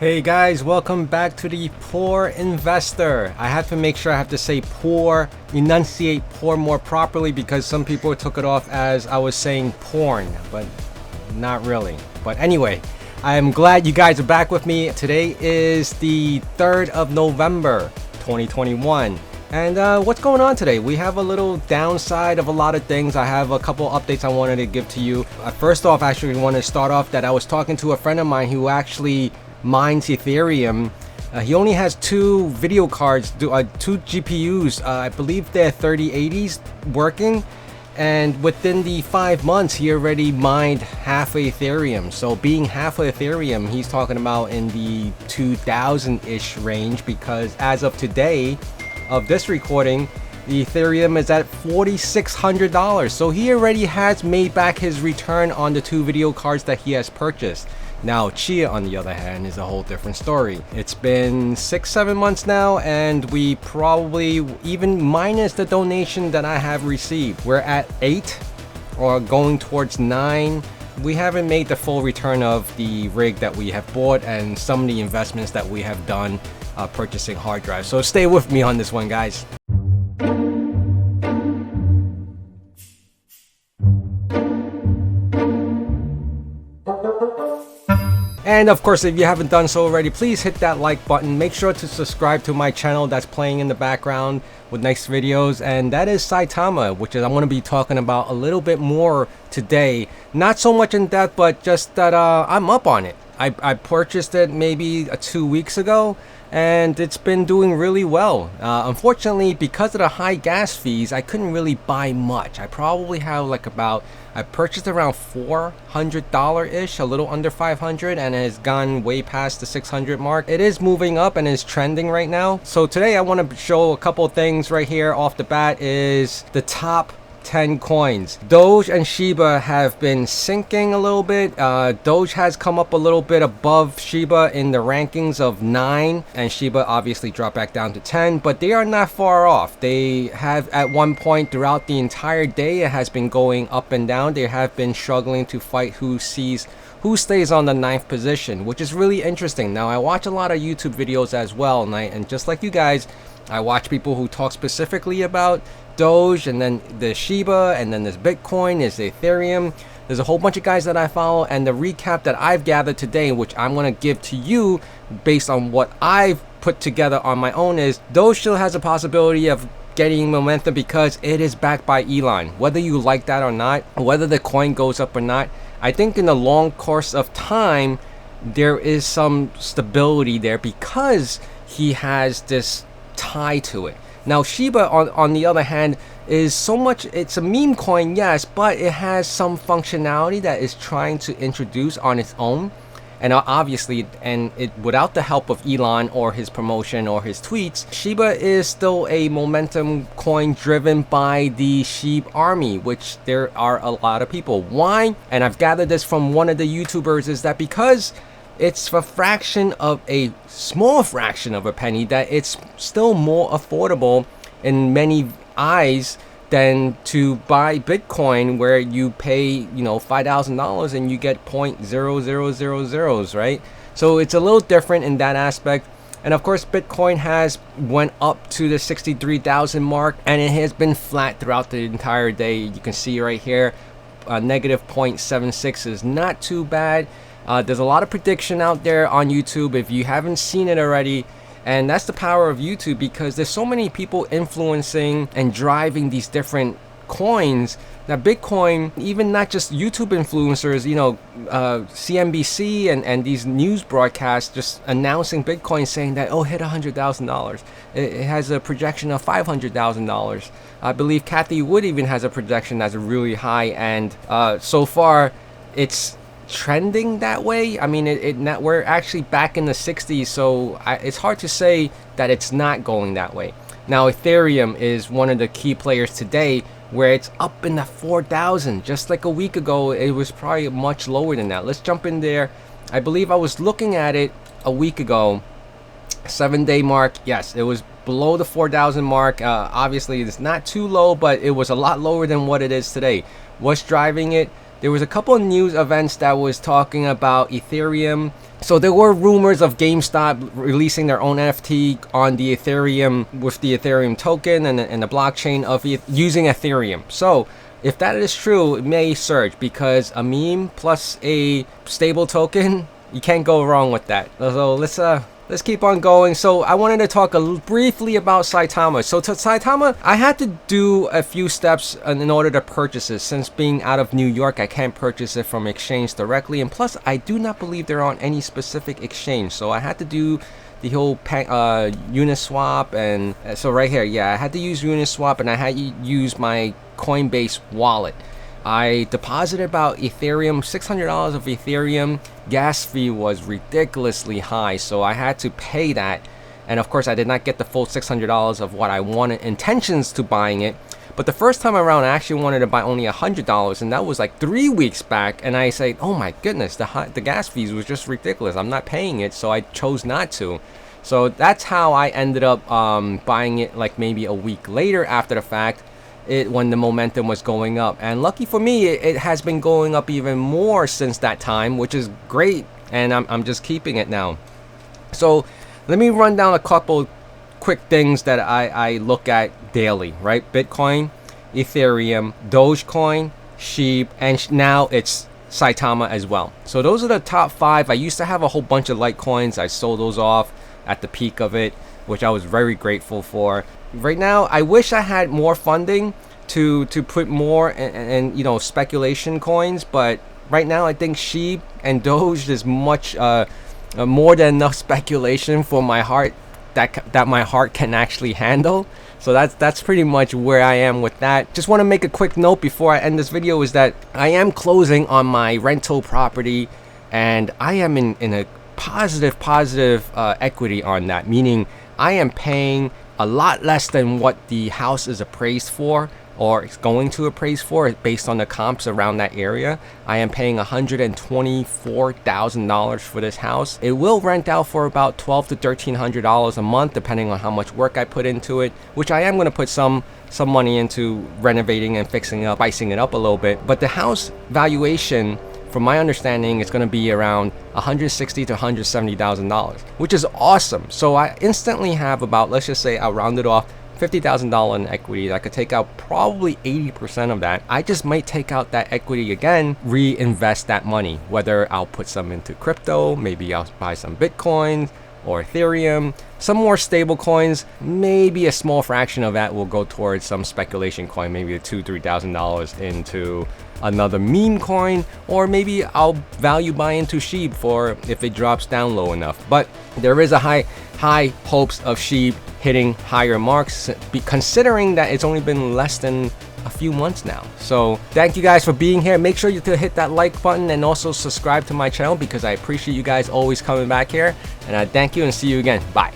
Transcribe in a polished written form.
Hey guys, welcome back to the Poor Investor. I have to make sure I have to say poor, enunciate poor more properly because some people took it off as I was saying porn, but not really. But anyway, I'm glad you guys are back with me. Today is the 3rd of November, 2021. And what's going on today? We have a little downside of a lot of things. I have a couple updates I wanted to give to you. First off, I actually want to start off that I was talking to a friend of mine who actually mines Ethereum. He only has two video cards, two GPUs. I believe they're 3080s working, and within the 5 months he already mined half of Ethereum. So being half of Ethereum, he's talking about in the 2000-ish range, because as of today of this recording, the Ethereum is at $4,600. So he already has made back his return on the two video cards that he has purchased. Now, Chia, on the other hand, is a whole different story. It's been 6-7 months now, and we probably, even minus the donation that I have received, we're at 8 or going towards 9. We haven't made the full return of the rig that we have bought and some of the investments that we have done purchasing hard drives. So stay with me on this one, guys. And of course, if you haven't done so already, please hit that like button. Make sure to subscribe to my channel that's playing in the background with nice videos. And that is Saitama, which is I'm going to be talking about a little bit more today. Not so much in depth, but just that I'm up on it. I purchased it maybe 2 weeks ago, and it's been doing really well. Unfortunately, because of the high gas fees, I couldn't really buy much. I probably have like I purchased around $400-ish, a little under 500, and it has gone way past the 600 mark. It is moving up and is trending right now. So today I want to show a couple of things right here off the bat. Is the top 10 coins. Doge and Shiba have been sinking a little bit. Doge has come up a little bit above Shiba in the rankings of 9, and Shiba obviously dropped back down to 10, but they are not far off. They have at one point throughout the entire day, it has been going up and down. They have been struggling to fight who stays on the 9th position, which is really interesting. Now, I watch a lot of YouTube videos as well, and just like you guys, I watch people who talk specifically about Doge, and then the Shiba, and then there's Bitcoin, there's Ethereum. There's a whole bunch of guys that I follow, and the recap that I've gathered today, which I'm going to give to you based on what I've put together on my own, is Doge still has a possibility of getting momentum because it is backed by Elon. Whether you like that or not, whether the coin goes up or not, I think in the long course of time, there is some stability there because he has this tie to it. Now, Shiba, on the other hand, is so much, it's a meme coin, yes, but it has some functionality that is trying to introduce on its own. And obviously, without the help of Elon or his promotion or his tweets, Shiba is still a momentum coin driven by the Sheep army, which there are a lot of people. Why? And I've gathered this from one of the YouTubers, is that because it's a small fraction of a penny, that it's still more affordable in many eyes than to buy Bitcoin, where you pay, $5,000 and you get 0.0000s, right? So it's a little different in that aspect. And of course, Bitcoin has went up to the 63,000 mark, and it has been flat throughout the entire day. You can see right here, negative 0.76 is not too bad. There's a lot of prediction out there on YouTube if you haven't seen it already, and that's the power of YouTube, because there's so many people influencing and driving these different coins. Now, Bitcoin, even not just YouTube influencers, CNBC and these news broadcasts just announcing Bitcoin, saying that, oh, hit $100,000. It has a projection of $500,000. I believe Kathy Wood even has a projection that's really high, and so far it's trending that way. I mean, we're actually back in the 60s, so it's hard to say that it's not going that way. Now, Ethereum is one of the key players today, where it's up in the 4,000. Just like a week ago, it was probably much lower than that. Let's jump in there. I believe I was looking at it a week ago, 7-day mark. Yes, it was below the 4,000 mark. Obviously, it's not too low, but it was a lot lower than what it is today. What's driving it? there was a couple of news events that was talking about Ethereum. So there were rumors of GameStop releasing their own NFT on the Ethereum with the Ethereum token and the blockchain of using Ethereum. So if that is true, it may surge because a meme plus a stable token, you can't go wrong with that. So let's keep on going. So I wanted to talk briefly about Saitama. So to Saitama, I had to do a few steps in order to purchase it. Since being out of New York, I can't purchase it from exchange directly. And plus, I do not believe they're on any specific exchange. So I had to do the whole Uniswap. And so right here, yeah, I had to use Uniswap and I had to use my Coinbase wallet. I deposited about Ethereum, $600 of Ethereum. Gas fee was ridiculously high, so I had to pay that. And of course, I did not get the full $600 of what I wanted, intentions to buying it. But the first time around, I actually wanted to buy only $100, and that was like 3 weeks back. And I said, oh my goodness, the gas fees was just ridiculous. I'm not paying it, so I chose not to. So that's how I ended up buying it like maybe a week later after the fact. When the momentum was going up, and lucky for me, it has been going up even more since that time, which is great, and I'm just keeping it now. So let me run down a couple quick things that I look at daily, right? Bitcoin, Ethereum, Dogecoin, Sheep, and now it's Saitama as well. So those are the top 5. I used to have a whole bunch of Litecoins. I sold those off at the peak of it, which I was very grateful for. Right now, I wish I had more funding to put more and you know, speculation coins, but right now I think Sheep and Doge is much more than enough speculation for my heart that my heart can actually handle. So that's pretty much where I am with that. Just want to make a quick note before I end this video is that I am closing on my rental property, and I am in a positive equity on that, meaning I am paying a lot less than what the house is appraised for or is going to appraise for based on the comps around that area. I am paying $124,000 for this house. It will rent out for about $1,200 to $1,300 a month, depending on how much work I put into it, which I am going to put some money into renovating and fixing up, spicing it up a little bit. But the house valuation, from my understanding, it's going to be around $160,000 to $170,000, which is awesome. So I instantly have about, let's just say I'll round it off, $50,000 in equity. I could take out probably 80% of that. I just might take out that equity again, reinvest that money, whether I'll put some into crypto, maybe I'll buy some Bitcoin or Ethereum, some more stable coins. Maybe a small fraction of that will go towards some speculation coin, maybe $2,000 to $3,000 into another meme coin, or maybe I'll value buy into Sheep for if it drops down low enough. But there is a high hopes of Sheep hitting higher marks, considering that it's only been less than a few months now. So thank you guys for being here. Make sure you to hit that like button and also subscribe to my channel, because I appreciate you guys always coming back here. And I thank you and see you again. Bye.